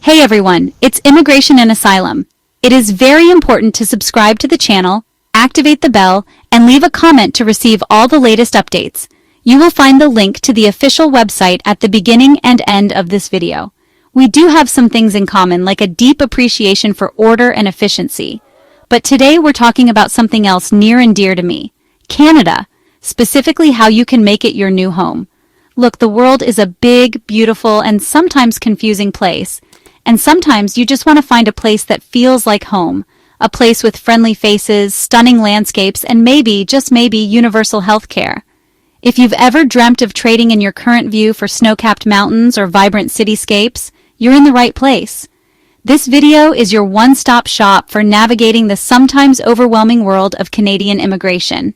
Hey everyone, it's Immigration and Asylum. It is very important to subscribe to the channel, activate the bell, and leave a comment to receive all the latest updates. You will find the link to the official website at the beginning and end of this video. We do have some things in common, like a deep appreciation for order and efficiency. But today we're talking about something else near and dear to me. Canada, specifically how you can make it your new home. Look, the world is a big, beautiful, and sometimes confusing place. And sometimes you just want to find a place that feels like home. A place with friendly faces, stunning landscapes, and maybe, just maybe, universal health care. If you've ever dreamt of trading in your current view for snow-capped mountains or vibrant cityscapes, you're in the right place. This video is your one-stop shop for navigating the sometimes overwhelming world of Canadian immigration.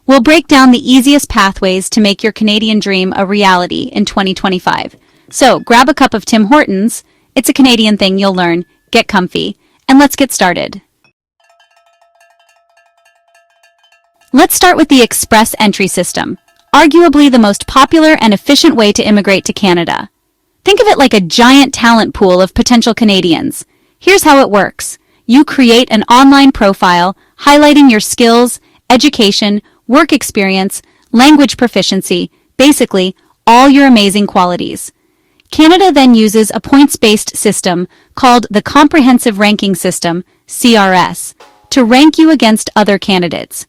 We'll break down the easiest pathways to make your Canadian dream a reality in 2025. So, grab a cup of Tim Hortons. It's a Canadian thing you'll learn. Get comfy, and let's get started. Let's start with the Express Entry system, arguably the most popular and efficient way to immigrate to Canada. Think of it like a giant talent pool of potential Canadians. Here's how it works. You create an online profile highlighting your skills, education, work experience, language proficiency, basically all your amazing qualities. Canada then uses a points-based system called the Comprehensive Ranking System, CRS, to rank you against other candidates.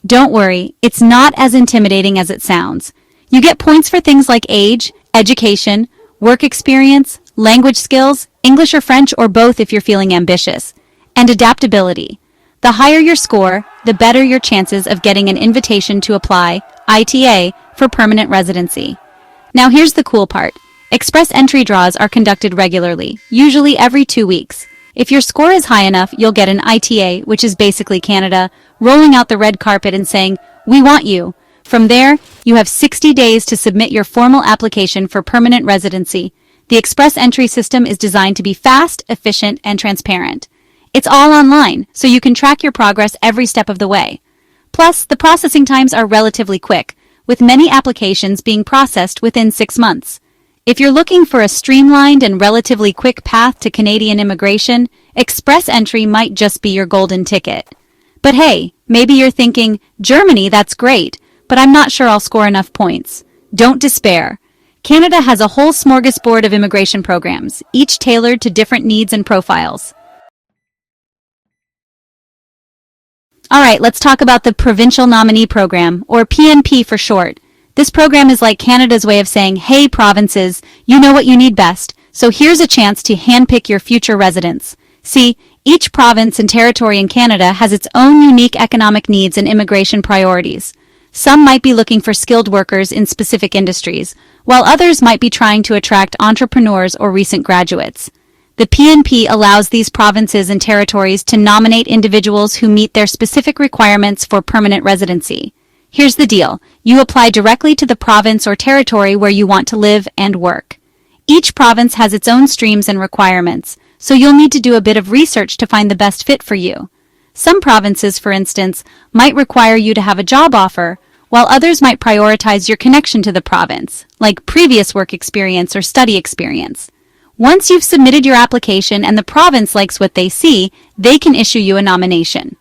Don't worry, it's not as intimidating as it sounds. You get points for things like age, education, work experience, language skills, English or French or both if you're feeling ambitious, and adaptability. The higher your score, the better your chances of getting an invitation to apply, ITA, for permanent residency. Now here's the cool part. Express entry draws are conducted regularly, usually every 2 weeks. If your score is high enough, you'll get an ITA, which is basically Canada, rolling out the red carpet and saying, "We want you." From there, you have 60 days to submit your formal application for permanent residency. The Express entry system is designed to be fast, efficient, and transparent. It's all online, so you can track your progress every step of the way. Plus, the processing times are relatively quick, with many applications being processed within 6 months. If you're looking for a streamlined and relatively quick path to Canadian immigration, Express entry might just be your golden ticket. But hey, maybe you're thinking, Germany, that's great, but I'm not sure I'll score enough points. Don't despair. Canada has a whole smorgasbord of immigration programs, each tailored to different needs and profiles. Alright, let's talk about the Provincial Nominee Program, or PNP for short. This program is like Canada's way of saying, hey provinces, you know what you need best, so here's a chance to handpick your future residents. See, each province and territory in Canada has its own unique economic needs and immigration priorities. Some might be looking for skilled workers in specific industries, while others might be trying to attract entrepreneurs or recent graduates. The PNP allows these provinces and territories to nominate individuals who meet their specific requirements for permanent residency. Here's the deal. You apply directly to the province or territory where you want to live and work. Each province has its own streams and requirements, so you'll need to do a bit of research to find the best fit for you. Some provinces, for instance, might require you to have a job offer, while others might prioritize your connection to the province, like previous work experience or study experience. Once you've submitted your application and the province likes what they see, they can issue you a nomination.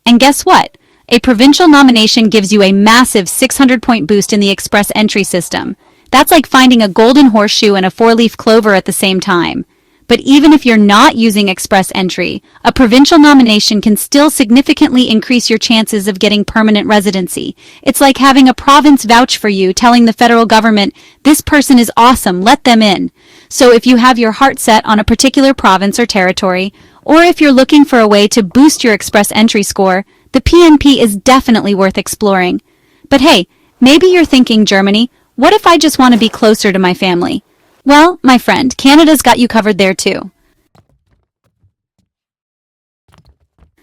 And guess what? A provincial nomination gives you a massive 600-point boost in the Express entry system. That's like finding a golden horseshoe and a 4-leaf clover at the same time. But even if you're not using Express entry, a provincial nomination can still significantly increase your chances of getting permanent residency. It's like having a province vouch for you, telling the federal government, this person is awesome, let them in. So if you have your heart set on a particular province or territory, or if you're looking for a way to boost your Express entry score, the PNP is definitely worth exploring. But hey, maybe you're thinking, Germany, what if I just want to be closer to my family? Well, my friend, Canada's got you covered there too.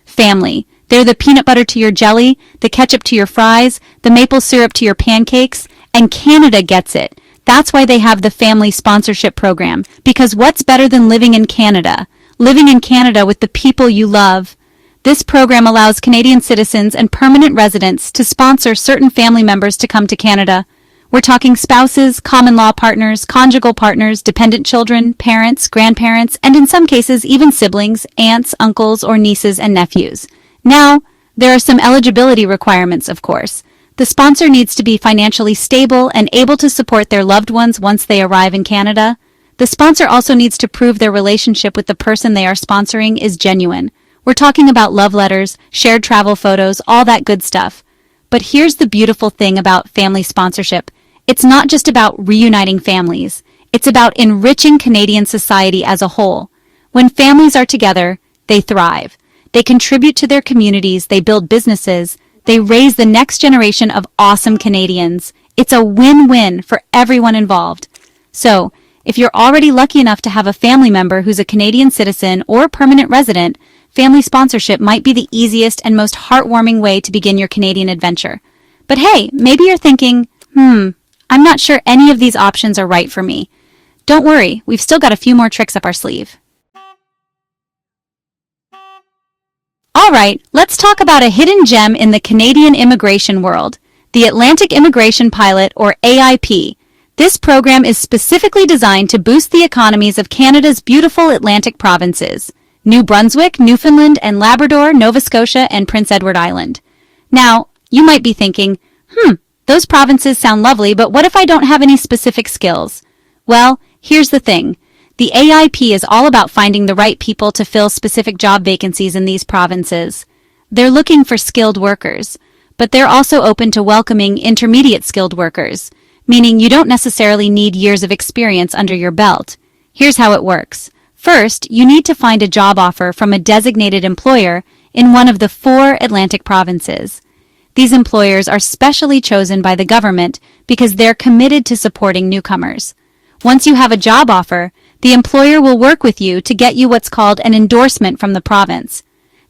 Family. They're the peanut butter to your jelly, the ketchup to your fries, the maple syrup to your pancakes, and Canada gets it. That's why they have the Family Sponsorship Program, because what's better than living in Canada? Living in Canada with the people you love. This program allows Canadian citizens and permanent residents to sponsor certain family members to come to Canada. We're talking spouses, common law partners, conjugal partners, dependent children, parents, grandparents, and in some cases even siblings, aunts, uncles, or nieces and nephews. Now, there are some eligibility requirements, of course. The sponsor needs to be financially stable and able to support their loved ones once they arrive in Canada. The sponsor also needs to prove their relationship with the person they are sponsoring is genuine. We're talking about love letters, shared travel photos, all that good stuff. But here's the beautiful thing about family sponsorship. It's not just about reuniting families. It's about enriching Canadian society as a whole. When families are together, they thrive. They contribute to their communities, they build businesses, they raise the next generation of awesome Canadians. It's a win-win for everyone involved. So, if you're already lucky enough to have a family member who's a Canadian citizen or permanent resident, family sponsorship might be the easiest and most heartwarming way to begin your Canadian adventure. But hey, maybe you're thinking, I'm not sure any of these options are right for me. Don't worry, we've still got a few more tricks up our sleeve. Alright, let's talk about a hidden gem in the Canadian immigration world, the Atlantic Immigration Pilot, or AIP. This program is specifically designed to boost the economies of Canada's beautiful Atlantic provinces, New Brunswick, Newfoundland and Labrador, Nova Scotia, and Prince Edward Island. Now, you might be thinking, those provinces sound lovely, but what if I don't have any specific skills? Well, here's the thing. The AIP is all about finding the right people to fill specific job vacancies in these provinces. They're looking for skilled workers, but they're also open to welcoming intermediate skilled workers, meaning you don't necessarily need years of experience under your belt. Here's how it works. First, you need to find a job offer from a designated employer in one of the 4 Atlantic provinces. These employers are specially chosen by the government because they're committed to supporting newcomers. Once you have a job offer, the employer will work with you to get you what's called an endorsement from the province.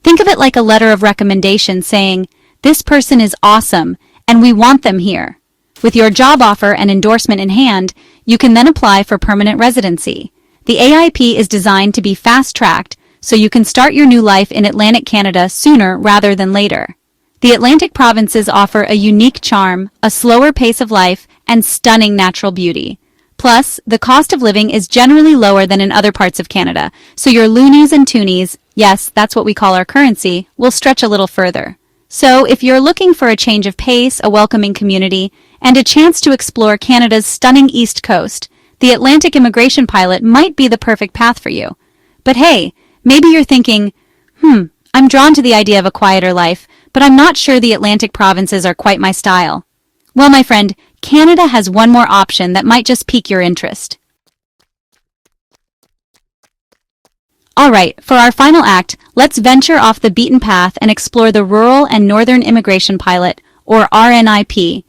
Think of it like a letter of recommendation saying, "This person is awesome, and we want them here." With your job offer and endorsement in hand, you can then apply for permanent residency. The AIP is designed to be fast-tracked, so you can start your new life in Atlantic Canada sooner rather than later. The Atlantic provinces offer a unique charm, a slower pace of life, and stunning natural beauty. Plus, the cost of living is generally lower than in other parts of Canada, so your loonies and toonies, yes, that's what we call our currency, will stretch a little further. So, if you're looking for a change of pace, a welcoming community, and a chance to explore Canada's stunning East Coast, the Atlantic Immigration Pilot might be the perfect path for you. But hey, maybe you're thinking, I'm drawn to the idea of a quieter life, but I'm not sure the Atlantic provinces are quite my style. Well, my friend, Canada has one more option that might just pique your interest. Alright, for our final act, let's venture off the beaten path and explore the Rural and Northern Immigration Pilot, or RNIP.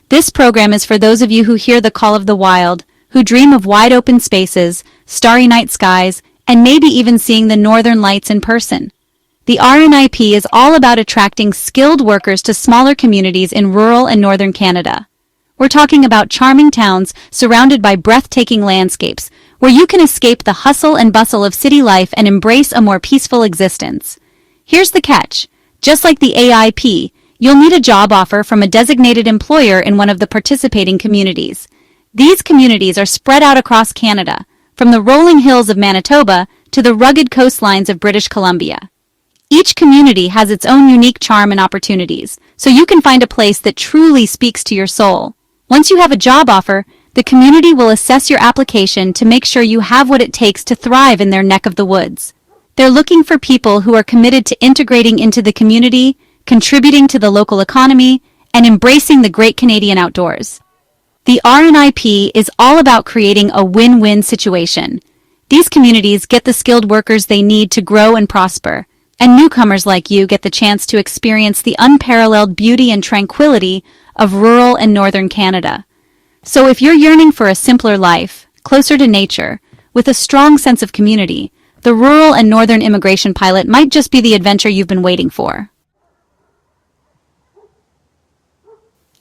This program is for those of you who hear the call of the wild, who dream of wide open spaces, starry night skies, and maybe even seeing the northern lights in person. The RNIP is all about attracting skilled workers to smaller communities in rural and northern Canada. We're talking about charming towns surrounded by breathtaking landscapes, where you can escape the hustle and bustle of city life and embrace a more peaceful existence. Here's the catch. Just like the AIP, you'll need a job offer from a designated employer in one of the participating communities. These communities are spread out across Canada, from the rolling hills of Manitoba to the rugged coastlines of British Columbia. Each community has its own unique charm and opportunities, so you can find a place that truly speaks to your soul. Once you have a job offer, the community will assess your application to make sure you have what it takes to thrive in their neck of the woods. They're looking for people who are committed to integrating into the community, contributing to the local economy, and embracing the great Canadian outdoors. The RNIP is all about creating a win-win situation. These communities get the skilled workers they need to grow and prosper, and newcomers like you get the chance to experience the unparalleled beauty and tranquility of rural and northern Canada. So if you're yearning for a simpler life, closer to nature, with a strong sense of community, the Rural and Northern Immigration Pilot might just be the adventure you've been waiting for.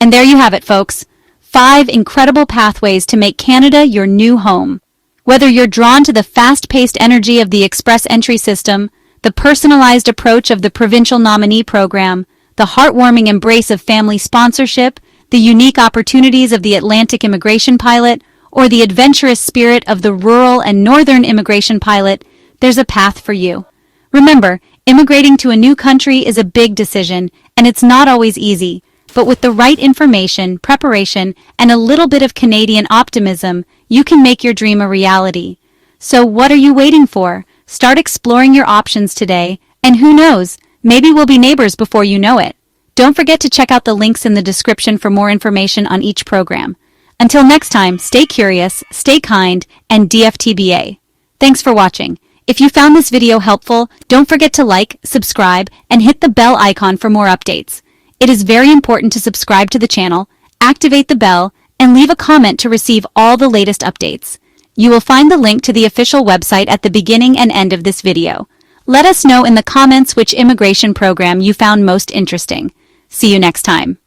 And there you have it, folks. 5 incredible pathways to make Canada your new home. Whether you're drawn to the fast-paced energy of the express entry system, the personalized approach of the provincial nominee program, the heartwarming embrace of family sponsorship, the unique opportunities of the Atlantic immigration pilot, or the adventurous spirit of the rural and northern immigration pilot, there's a path for you. Remember, immigrating to a new country is a big decision, and it's not always easy. But with the right information, preparation, and a little bit of Canadian optimism, you can make your dream a reality. So what are you waiting for? Start exploring your options today, and who knows, maybe we'll be neighbors before you know it. Don't forget to check out the links in the description for more information on each program. Until next time, stay curious, stay kind, and DFTBA. Thanks for watching. If you found this video helpful, don't forget to like, subscribe, and hit the bell icon for more updates. It is very important to subscribe to the channel, activate the bell, and leave a comment to receive all the latest updates. You will find the link to the official website at the beginning and end of this video. Let us know in the comments which immigration program you found most interesting. See you next time.